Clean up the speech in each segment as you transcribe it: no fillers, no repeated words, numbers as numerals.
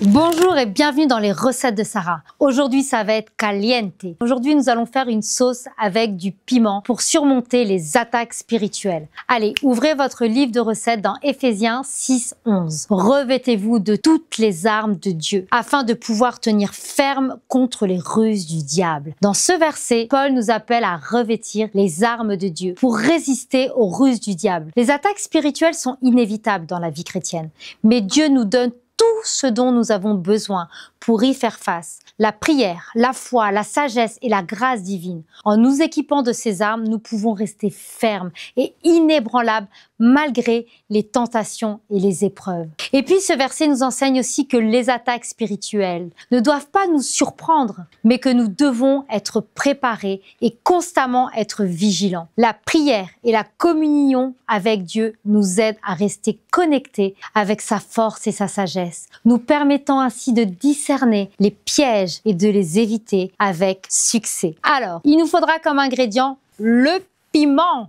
Bonjour et bienvenue dans les recettes de Sarah. Aujourd'hui, ça va être caliente. Aujourd'hui, nous allons faire une sauce avec du piment pour surmonter les attaques spirituelles. Allez, ouvrez votre livre de recettes dans Éphésiens 6:11. Revêtez-vous de toutes les armes de Dieu afin de pouvoir tenir ferme contre les ruses du diable. Dans ce verset, Paul nous appelle à revêtir les armes de Dieu pour résister aux ruses du diable. Les attaques spirituelles sont inévitables dans la vie chrétienne, mais Dieu nous donne tout ce dont nous avons besoin pour y faire face. La prière, la foi, la sagesse et la grâce divine. En nous équipant de ces armes, nous pouvons rester fermes et inébranlables malgré les tentations et les épreuves. Et puis ce verset nous enseigne aussi que les attaques spirituelles ne doivent pas nous surprendre, mais que nous devons être préparés et constamment être vigilants. La prière et la communion avec Dieu nous aident à rester connectés avec sa force et sa sagesse, nous permettant ainsi de discerner les pièges et de les éviter avec succès. Alors, il nous faudra comme ingrédient le piment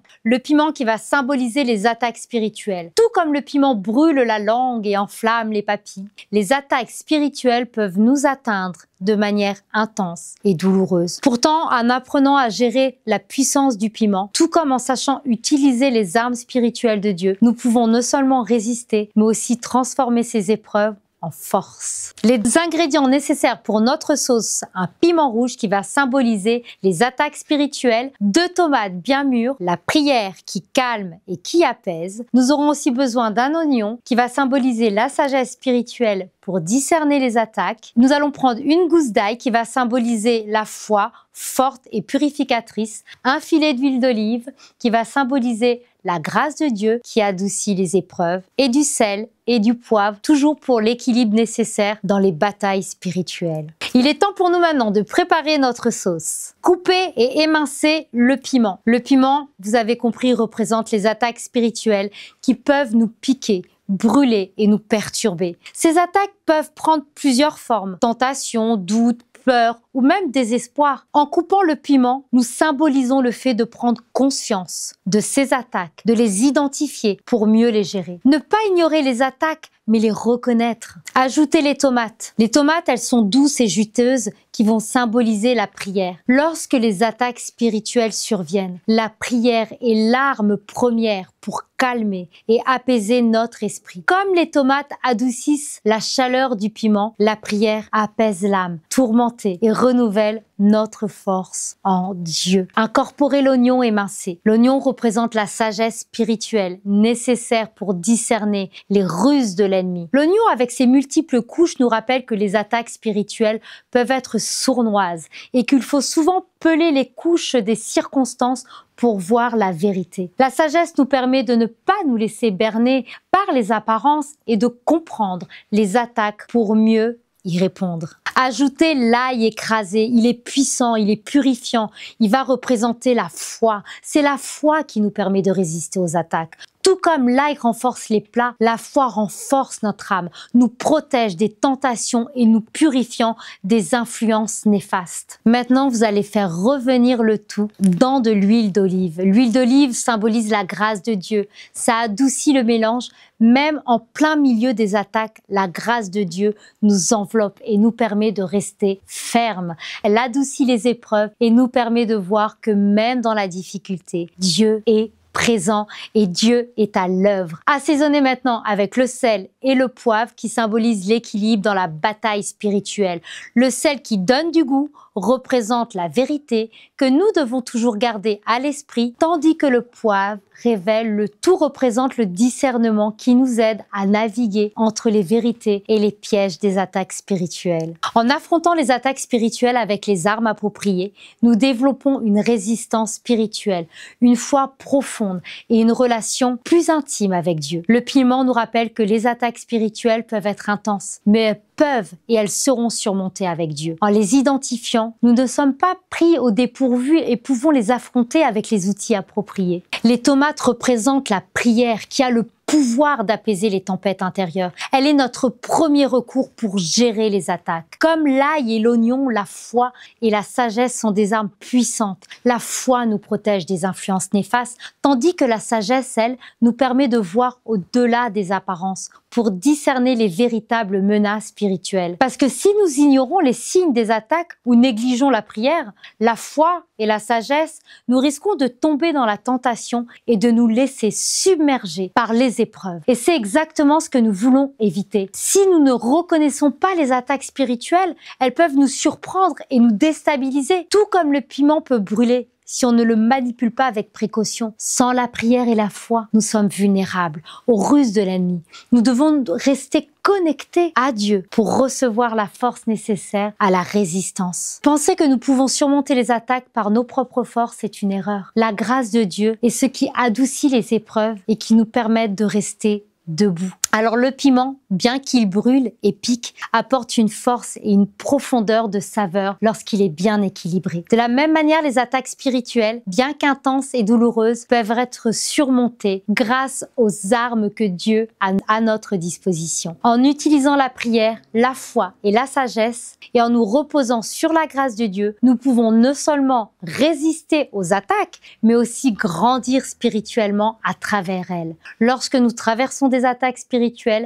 qui va symboliser les attaques spirituelles. Tout comme le piment brûle la langue et enflamme les papilles, les attaques spirituelles peuvent nous atteindre de manière intense et douloureuse. Pourtant, en apprenant à gérer la puissance du piment, tout comme en sachant utiliser les armes spirituelles de Dieu, nous pouvons non seulement résister, mais aussi transformer ces épreuves en force. Les ingrédients nécessaires pour notre sauce: un piment rouge qui va symboliser les attaques spirituelles, 2 tomates bien mûres, la prière qui calme et qui apaise. Nous aurons aussi besoin d'un oignon qui va symboliser la sagesse spirituelle pour discerner les attaques. Nous allons prendre une gousse d'ail qui va symboliser la foi forte et purificatrice, un filet d'huile d'olive qui va symboliser la grâce de Dieu qui adoucit les épreuves, et du sel et du poivre, toujours pour l'équilibre nécessaire dans les batailles spirituelles. Il est temps pour nous maintenant de préparer notre sauce. Coupez et émincez le piment. Le piment, vous avez compris, représente les attaques spirituelles qui peuvent nous piquer, brûler et nous perturber. Ces attaques peuvent prendre plusieurs formes: tentation, doute, peur ou même désespoir. En coupant le piment, nous symbolisons le fait de prendre conscience de ces attaques, de les identifier pour mieux les gérer. Ne pas ignorer les attaques, mais les reconnaître. Ajoutez les tomates. Les tomates, elles sont douces et juteuses qui vont symboliser la prière. Lorsque les attaques spirituelles surviennent, la prière est l'arme première pour calmer et apaiser notre esprit. Comme les tomates adoucissent la chaleur du piment, la prière apaise l'âme tourmentée et renouvelle notre force en Dieu. Incorporez l'oignon émincé. L'oignon représente la sagesse spirituelle nécessaire pour discerner les ruses de l'ennemi. L'oignon, avec ses multiples couches, nous rappelle que les attaques spirituelles peuvent être sournoises et qu'il faut souvent peler les couches des circonstances pour voir la vérité. La sagesse nous permet de ne pas nous laisser berner par les apparences et de comprendre les attaques pour mieux y répondre. Ajoutez l'ail écrasé, il est puissant, il est purifiant, il va représenter la foi. C'est la foi qui nous permet de résister aux attaques. Tout comme l'ail renforce les plats, la foi renforce notre âme, nous protège des tentations et nous purifiant des influences néfastes. Maintenant, vous allez faire revenir le tout dans de l'huile d'olive. L'huile d'olive symbolise la grâce de Dieu. Ça adoucit le mélange. Même en plein milieu des attaques, la grâce de Dieu nous enveloppe et nous permet de rester fermes. Elle adoucit les épreuves et nous permet de voir que même dans la difficulté, Dieu est présent et Dieu est à l'œuvre. Assaisonnez maintenant avec le sel et le poivre qui symbolisent l'équilibre dans la bataille spirituelle. Le sel qui donne du goût représente la vérité que nous devons toujours garder à l'esprit, tandis que le poivre révèle le tout, représente le discernement qui nous aide à naviguer entre les vérités et les pièges des attaques spirituelles. En affrontant les attaques spirituelles avec les armes appropriées, nous développons une résistance spirituelle, une foi profonde et une relation plus intime avec Dieu. Le piment nous rappelle que les attaques spirituelles peuvent être intenses, mais elles peuvent et elles seront surmontées avec Dieu. En les identifiant, nous ne sommes pas pris au dépourvu et pouvons les affronter avec les outils appropriés. Les tomates représentent la prière qui a le pouvoir d'apaiser les tempêtes intérieures. Elle est notre premier recours pour gérer les attaques. Comme l'ail et l'oignon, la foi et la sagesse sont des armes puissantes. La foi nous protège des influences néfastes, tandis que la sagesse, elle, nous permet de voir au-delà des apparences pour discerner les véritables menaces spirituelles. Parce que si nous ignorons les signes des attaques ou négligeons la prière, la foi et la sagesse, nous risquons de tomber dans la tentation et de nous laisser submerger par les épreuves. Et c'est exactement ce que nous voulons éviter. Si nous ne reconnaissons pas les attaques spirituelles, elles peuvent nous surprendre et nous déstabiliser, tout comme le piment peut brûler si on ne le manipule pas avec précaution. Sans la prière et la foi, nous sommes vulnérables aux ruses de l'ennemi. Nous devons rester connectés à Dieu pour recevoir la force nécessaire à la résistance. Penser que nous pouvons surmonter les attaques par nos propres forces est une erreur. La grâce de Dieu est ce qui adoucit les épreuves et qui nous permet de rester debout. Alors le piment, bien qu'il brûle et pique, apporte une force et une profondeur de saveur lorsqu'il est bien équilibré. De la même manière, les attaques spirituelles, bien qu'intenses et douloureuses, peuvent être surmontées grâce aux armes que Dieu a à notre disposition. En utilisant la prière, la foi et la sagesse, et en nous reposant sur la grâce de Dieu, nous pouvons non seulement résister aux attaques, mais aussi grandir spirituellement à travers elles. Lorsque nous traversons des attaques spirituelles,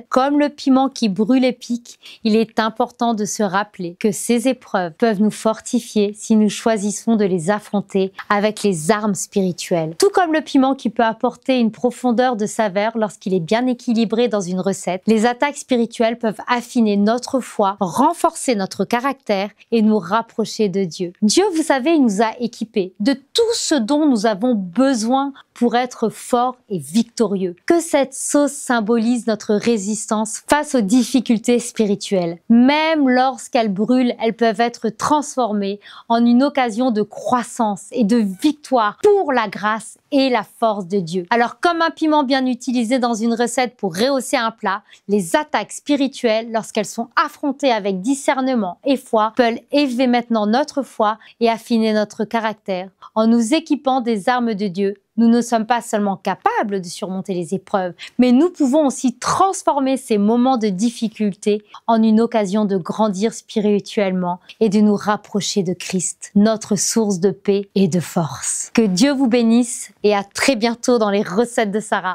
comme le piment qui brûle et pique, il est important de se rappeler que ces épreuves peuvent nous fortifier si nous choisissons de les affronter avec les armes spirituelles. Tout comme le piment qui peut apporter une profondeur de saveur lorsqu'il est bien équilibré dans une recette, les attaques spirituelles peuvent affiner notre foi, renforcer notre caractère et nous rapprocher de Dieu. Dieu, vous savez, il nous a équipés de tout ce dont nous avons besoin pour être forts et victorieux. Que cette sauce symbolise notre résistance face aux difficultés spirituelles. Même lorsqu'elles brûlent, elles peuvent être transformées en une occasion de croissance et de victoire pour la grâce et la force de Dieu. Alors, comme un piment bien utilisé dans une recette pour rehausser un plat, les attaques spirituelles, lorsqu'elles sont affrontées avec discernement et foi, peuvent élever maintenant notre foi et affiner notre caractère. En nous équipant des armes de Dieu, nous ne sommes pas seulement capables de surmonter les épreuves, mais nous pouvons aussi transformer ces moments de difficulté en une occasion de grandir spirituellement et de nous rapprocher de Christ, notre source de paix et de force. Que Dieu vous bénisse et à très bientôt dans les recettes de Sarah.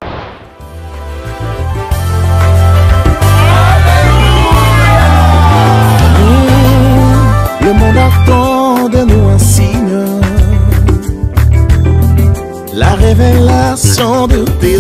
Le monde attend de nous un signe, la révélation de tes